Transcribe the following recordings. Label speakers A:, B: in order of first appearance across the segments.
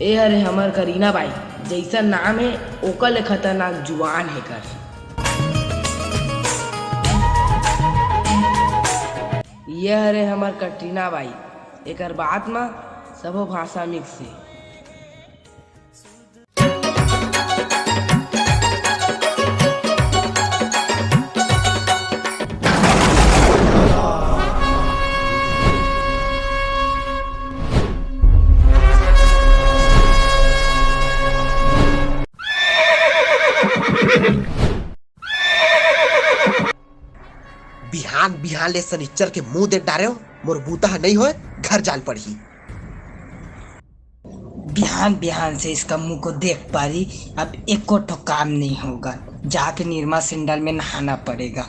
A: ए अरे हमर करीना बाई जैसा नाम है ओकल खतरनाक जुआन है कर। ये अरे हमर कटरीना बाई एकर बात में सब भाषा मिक्स है।
B: बिहान बिहान ले सनिच्चर के मुंह देख डारे हो मोर बूता नहीं होए घर जाल पड़ी।
C: बिहान बिहान से इसका मुंह को देख पा रही, अब एक को तो काम नहीं होगा, जाके निरमा सिंडल में नहाना पड़ेगा।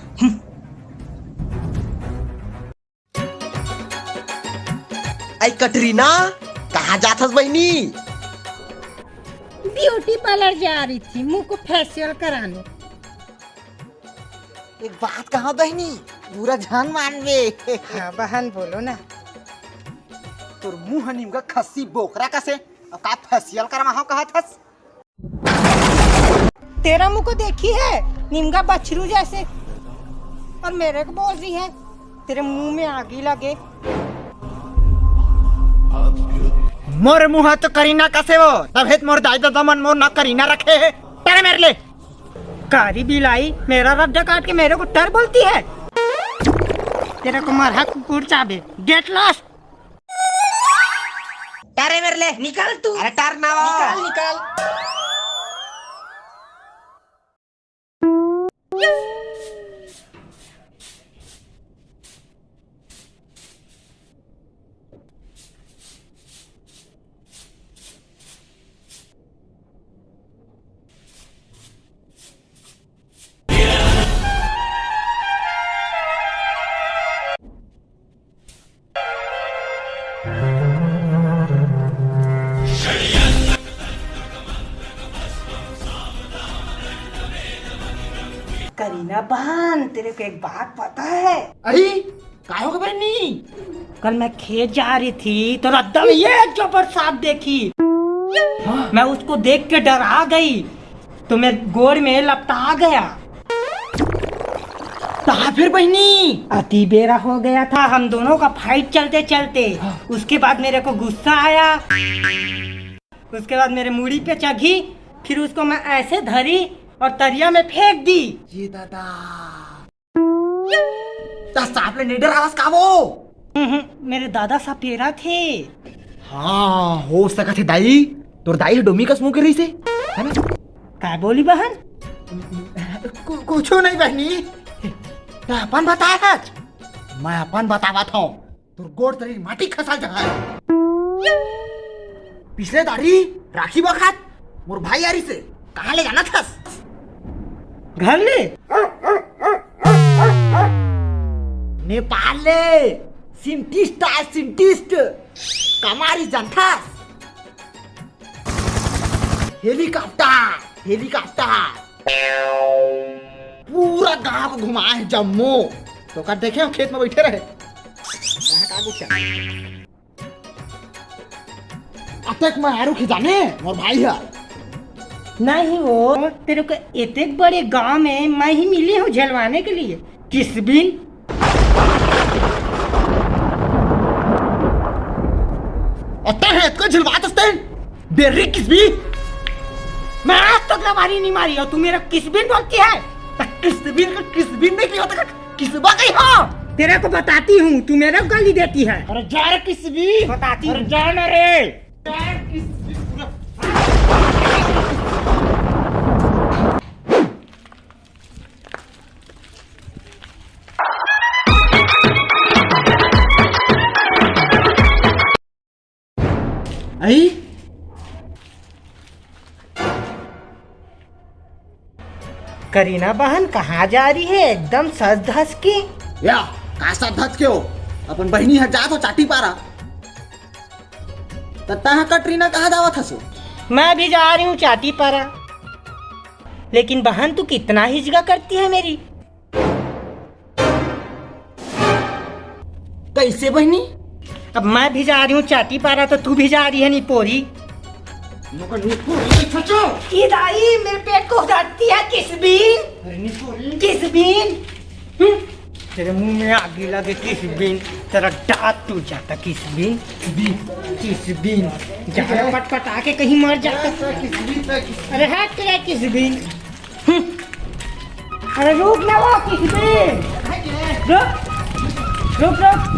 B: आई कटरीना कहाँ जात हस बहनी?
D: ब्यूटी पार्लर जा रही थी मुंह को फेशियल कराने।
E: एक बात कहा बहनी, पूरा जान मान बे।
D: हाँ बहन बोलो ना।
E: तोर मुंह निमका खस्सी बोकरा का से अब का फेशियल करवाओ कहत हस?
D: तेरा मुंह को देखी है निमका बछरू जैसे, और मेरे को बोल रही है तेरे मुंह में आगी लगे।
E: मोर मुंह तो करीना का से वो तब हेत मोर दाई दादा मन मोर ना करीना रखे है तेरे मेरे ले।
D: कारी बिलाई मेरा रद्दा काट के मेरे को टर बोलती है। तेरे को मरहा कुकुर चाबे, गेट लॉस्ट।
C: तारे मेरे ले निकल तू।
B: अरे टार ना
C: निकल निकल। करीना बहन तेरे को एक बात पता है?
E: अरे काय हो गए बहनी?
D: कल मैं खेत जा रही थी तो रद्दा में ये जबर सांप देखी। मैं उसको देख के डरा गई तो मैं गोड़ में लपटा गया।
E: कहा फिर बहनी?
D: अति बेरा हो गया था, हम दोनों का फाइट चलते चलते। उसके बाद मेरे को गुस्सा आया, उसके बाद मेरे मूड़ी पे चढ़ी, फिर उसको मैं ऐसे धरी और तरिया में फेंक दी।
E: ये दादा सांप ले निडर आवाज का वो?
D: मेरे दादा सपेरा थे।
E: हाँ हो सका थे दाई, तोर दाई डोमी का मुंह करी से है ना?
D: क्या बोली बहन?
E: कुछ नहीं बहनी, अपन बताया आज मैं अपन बतावा था। तोर गोड़ तरी माटी खसा जगह पिछले दारी राखी बखात मोर भाई यारी से कहाँ ले जाना था?
D: घर ले
E: नेपाल ले सिंटिस्ट कमारी जनता हेलीकॉप्टर पूरा गांव को घुमाए हैं जम्मू। तो कर देखे हम खेत में बैठे रहे अतक मैं हारू खिजाने मोर भाई है।
D: नहीं वो तेरे को इतने बड़े गांव में मैं ही मिली हूँ झलवाने के लिए। किस बिन
E: है इसको झलवात बेर्री किस भी
D: मैं आज तक लवारी नहीं मारी और तू मेरा किस बिन बोलती है?
E: किस बिन नहीं किया था किस बाकी हाँ
D: तेरे को बताती हूँ, तू मेरा गाली देती है।
E: अरे जा रे किस भी
D: बताती
E: अरे जा ना रे आई
D: करीना बहन कहाँ जा रही है एकदम सज धस की?
E: या कासा धत क्यों अपन बहनी है जा तो चाटी पारा तत्ता है कटरीना कहाँ जावत हसो?
D: मैं भी जा रही हूँ चाटी पारा। लेकिन बहन तू कितना हिजगा करती है मेरी।
E: कैसे बहनी?
D: अब मैं भी जा रही हूँ चाटी पारा तो तू भी जा रही है नी पोरी। ये दाई मेरे पेट को उधरती है किसबीन किसबीन। तेरे मुंह में आगे लगे किसबीन, तेरा दांत टूट जाता किसबीन किसबीन। जा पट आके कहीं मर जाता। अरे हट तेरा किसबीन। अरे रुक ना वो किसबीन, रुक रुक रुक।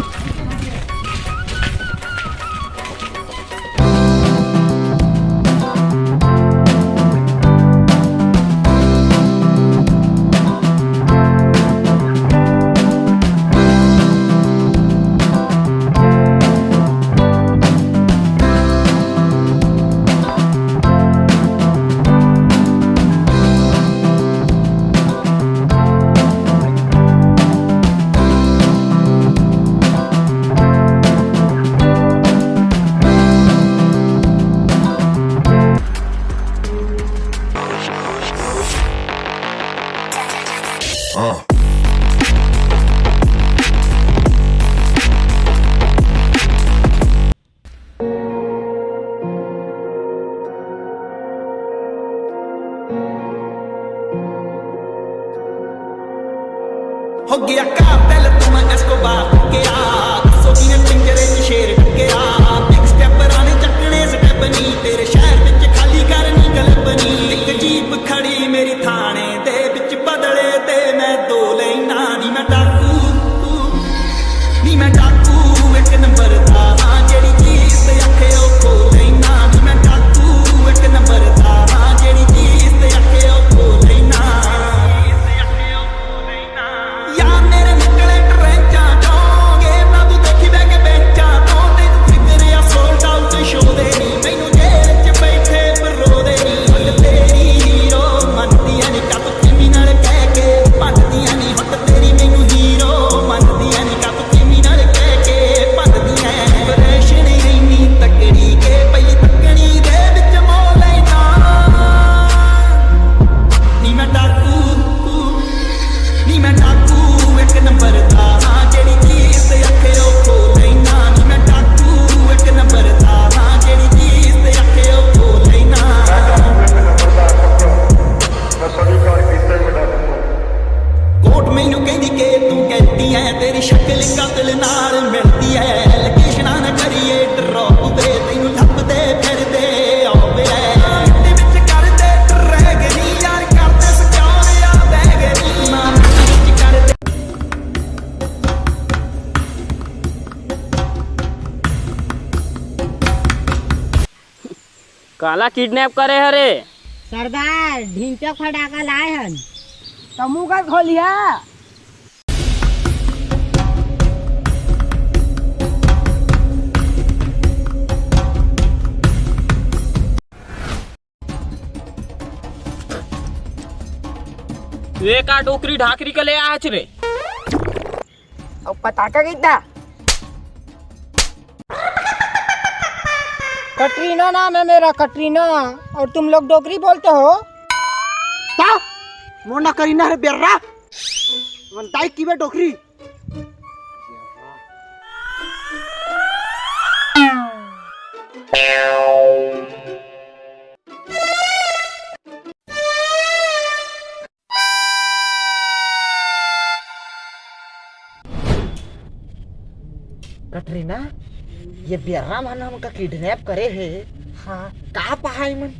F: हो गया कातिल तुम एस्कोबार गया सोची ने पिंजरे च शेर टकया बिग स्टेप राने चकने स्टेप नी तेरे शहर विच खाली करनी गलबनी एक जीप खड़ी मेरी थाने दे विच बदले ते मैं दो लेना नी मैं डाकू एक नंबर दा हां जेड़ी चीज ते अखे ओ खो लेना नी मैं डाकू एक नंबर दा हां जेड़ी चीज ते अखे ओ खो लेना या मेरे निकले ट्रेंचा जाओगे ना तू देखी बैग बेंचा तो तेन फिक्र या सोल्ड आउट शो दे नी मैनू जेल च बैठे पर रो दे नी हट तेरी हीरो मनदियां नी कप क्रिमिनल कह के भटदियां नी हट तेरी मैनू हीरो मनदियां नी कप क्रिमिनल कह के भटदियां ऑपरेशन इन्नी तकड़ी के पई तकड़ी दे विच मोल लेना नी मैं डाकू नी मैं डाकू एक नंबर दा हां जेड़ी चीज ते अखे ओ खो लेना नी मैं डाकू एक नंबर दा हां जेड़ी चीज ते अखे ओ खो लेना कोट मैनू कहंदी के तू कहती है तेरी शक्ल कातिल नाल मिलदी है लोकेशना न करिए ड्रॉप वे तैनू लभदे फिरदे आवे मिट्टी विच करदे ट्रैग नी यार करदे सजाओ या बैग नी मां मिट्टी विच करदे
G: काला किडनैप करे हरे।
D: सरदार ढींचक फटाका लाए हन तमू का खोलिया।
G: वे का टोकरी ढाकरी का ले आज रे।
D: अब पटाखा कितना? कटरीना नाम है मेरा, कटरीना। और तुम लोग डोगरी बोलते हो?
E: क्या मोना करीना रे बेर्रा वंताई की बे डोकरी कटरीना ये बेर्रा मन हमका किडनैप करे है। हाँ का पहाई मन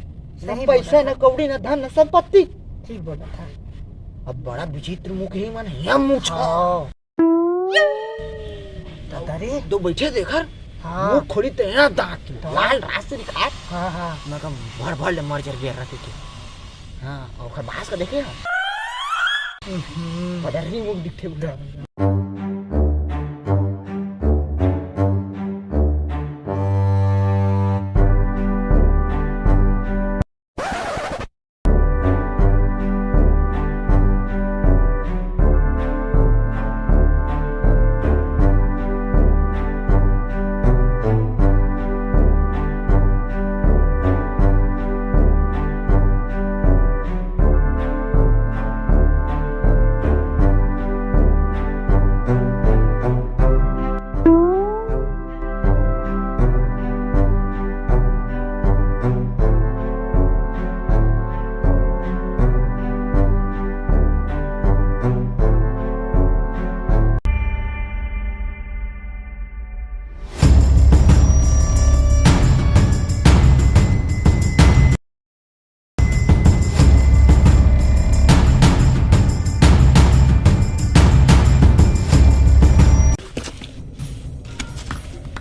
E: न पैसा न कौड़ी न धन न संपत्ति।
D: ठीक बोला था।
E: अब बड़ा विचित्र मुख ही मन है मुछ दादारे दो बैठे देखर।
D: हाँ
E: मुंह खोली ते ना दांत लाल रास्ते दिखा।
D: हाँ हाँ
E: मैं कम भर भर ले मर जर बेर्रा के। हाँ और खर बास का देखे पदरी मुख दिखते बुढ़ा।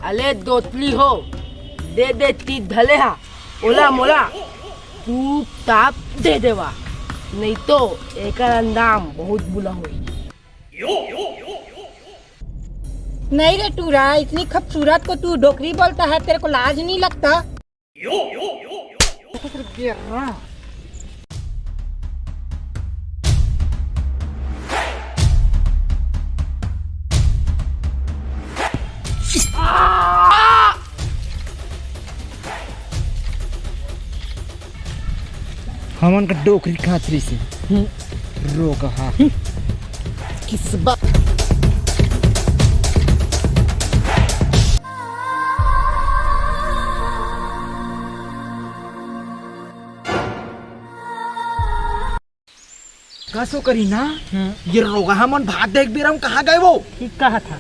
A: अले दोतली हो दे दे ती धले हा ओला मोला तू ताप दे देवा नहीं तो एक अंदाम बहुत बुला हुई।
D: नहीं रे टूरा, इतनी खूबसूरत को तू डोकरी बोलता है, तेरे को लाज नहीं लगता?
E: हमन का डोकरी खाचरी से रोक हा किस बात कसो करी ना ये रोगा हमन भात देख भी रहा हूँ कहाँ गए वो
D: ठीक कहा था।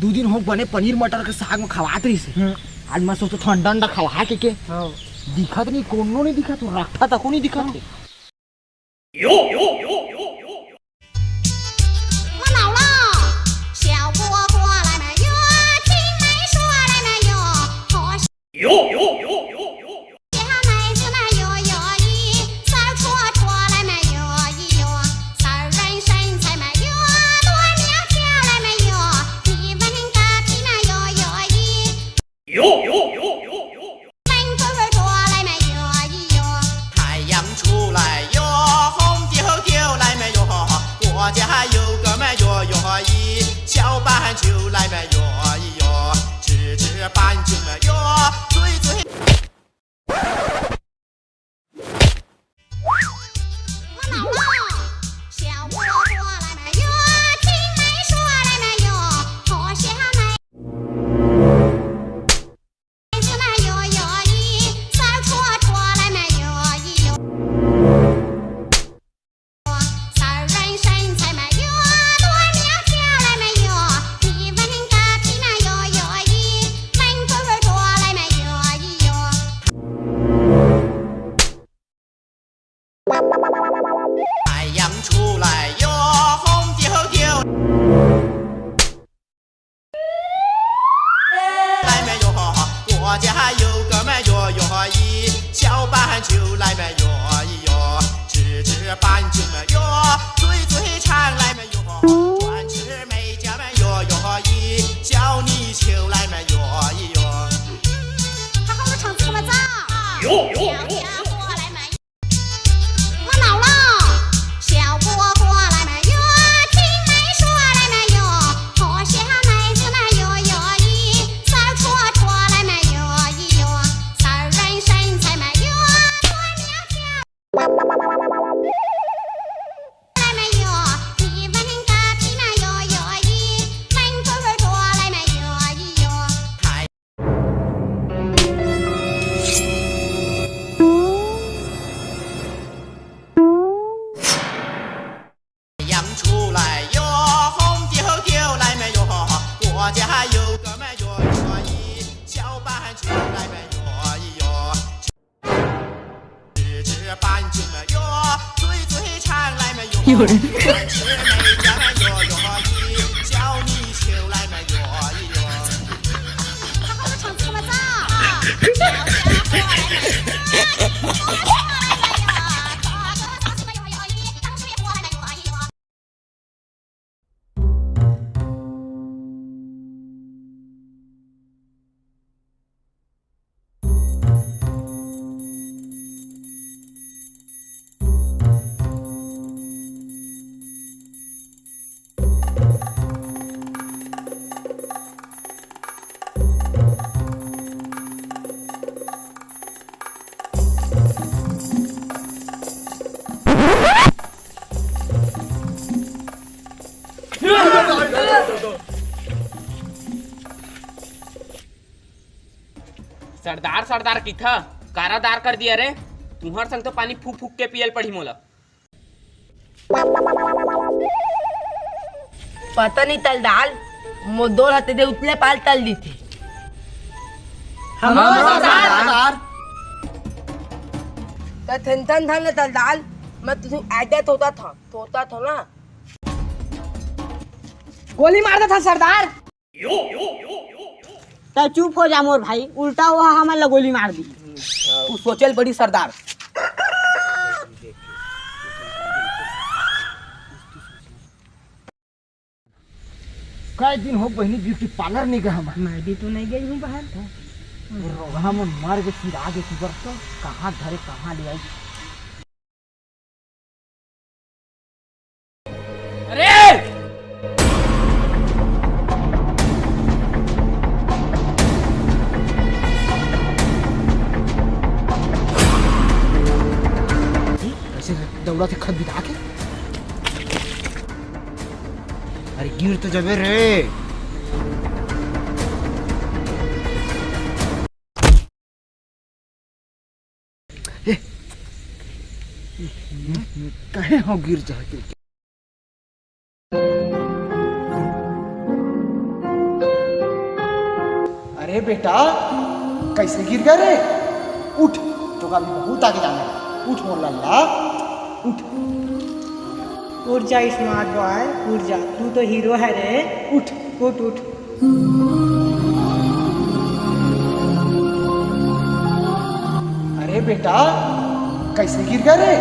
E: 2 दिन हो बने पनीर मटर के साग में खवात रही से आज मैं सोचो ठंडा ठंडा खवा के दिखत नहीं कोनो नहीं दिखा तो रखा तक नहीं दिखा
G: सरदार सरदार की था कारादार कर दिया रे। तुम्हार संग तो पानी फूक फूक के पियल पड़ी मोला।
A: पता नहीं तल दाल मोदोल हते दे उतले पाल तल दी थी तो थन थन तल दाल मैं तुझे आदत होता था ना।
D: गोली मारता था सरदार।
H: तो चुप हो जा मोर भाई, उल्टा वो हमारे गोली मार दी।
G: तू सोचल बड़ी सरदार।
E: कई दिन हो बहनी ब्यूटी पार्लर नहीं गया हम।
D: मैं भी तो नहीं गई हूँ बाहर।
E: रोगा में मार के फिर आगे की बरस तो कहाँ धरे कहाँ ले आई।
G: अरे
E: ऐसे दौड़ा थे खत बिता के। अरे गिर तो जबे रे। कहे हो गिर जाके। अरे बेटा कैसे गिर गए रे? उठ, तो अभी बहुत आगे जाना है। उठ मोर लल्ला, उठ।
D: उठ जा स्मार्ट बॉय, उठ जा, तू तो हीरो है रे।
E: उठ।
D: उठ उठ।
E: अरे बेटा कैसे गिर गए रे?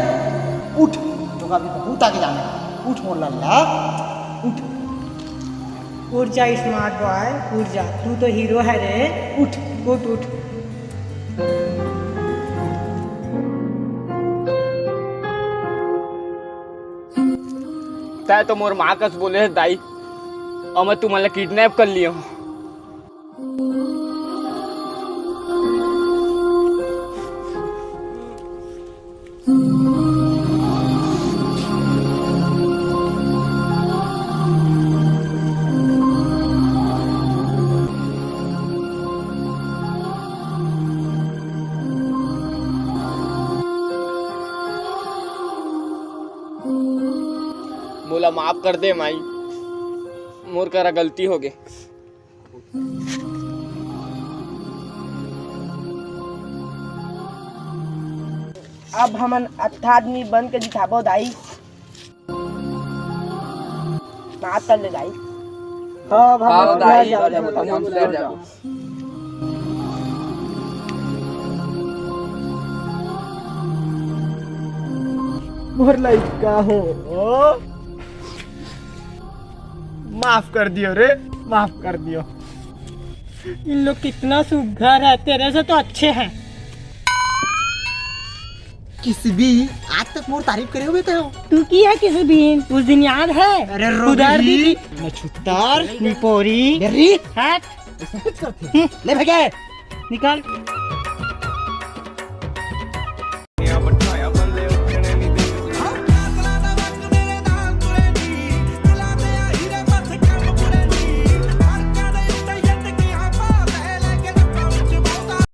E: उठ, तो अभी बहुत आगे जाना है। उठ मोर लल्ला, उठ।
D: उठ जा स्मार्ट बॉय, उठ जा, तू तो हीरो है रे।
E: उठ।
D: उठ उठ।
G: तय तो मोर माँ कस बोले है दाई, और मैं तुम्हारा किडनैप कर लिया हूँ। बोला माफ कर दे माई, मोर करा गलती हो गई।
A: अब हमन अच्छा आदमी बन के दिखाबो दाई। माफ कर ले दाई।
G: हाँ दाई, हम सुधर जाबो।
E: मोर लइका हो, माफ कर दियो रे, माफ कर दियो।
D: इन लोग कितना सुघर है, तेरे से तो अच्छे हैं।
E: किसी भी आज तक मोर तारीफ करे हुए थे हो।
D: तू की है किसी दिन, उस दिन याद है?
E: अरे
D: उधर दी थी।
E: मैं छुट्टार
D: निपोरी
E: री
D: हट
E: ऐसा कुछ करते ले भगे।
D: निकाल।